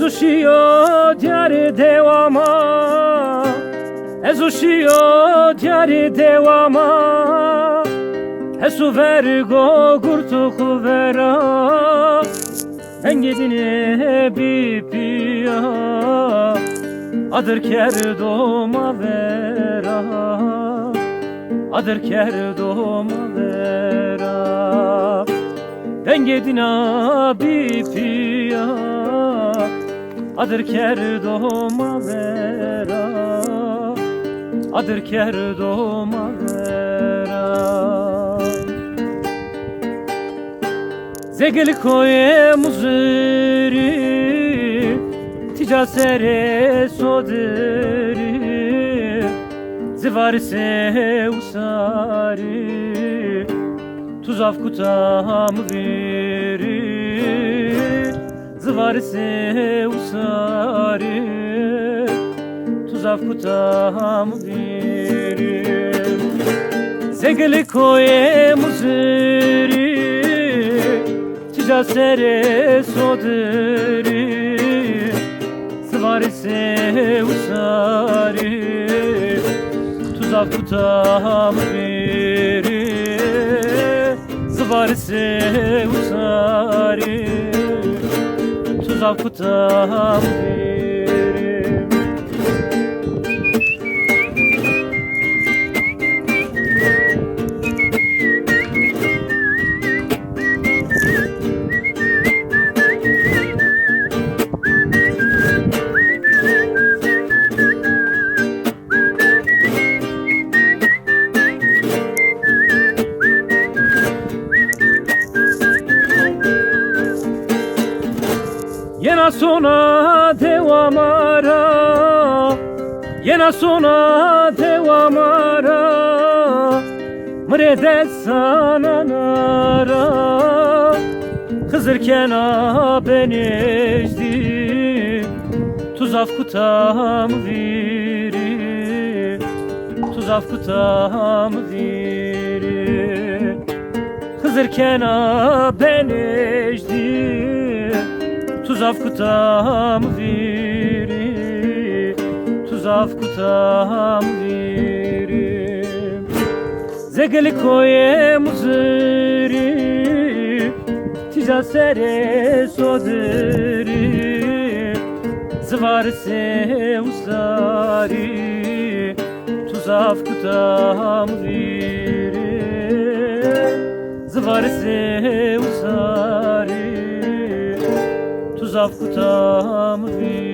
Ezuşiyo diyarı devama, ezuşiyo diyarı devama. Hesu vergo gurtuku vera, ben gidine bipiya. Adır kerdoma vera, adır kerdoma vera. Ben gidina bipiya, adır kerdoma vera, adır kerdoma vera. Zegel koye muzuri, tica sere soderi. Zivar se usari, tuzaf kutam veri. Zivar se usari, tuzaf kutam veri. Zegel koye muzuri, tica sere soderi. Zivar se usari, tuzaf kutam veri. Zivar se usari, tuzaf kutam veri. Yena sona devamara, yena sona devamara. Mrede sana nara, Hızırken benezdi. Tuzaf kutam veri, tuzaf kutam veri. Hızırken benezdi. Tuzaf kutam veri, tuzaf kutam veri. Zegel koye muzuri, tica sere soderi. Zivar se usari, tuzaf kutam veri. Zivar se usari, tuzaf kutam veri.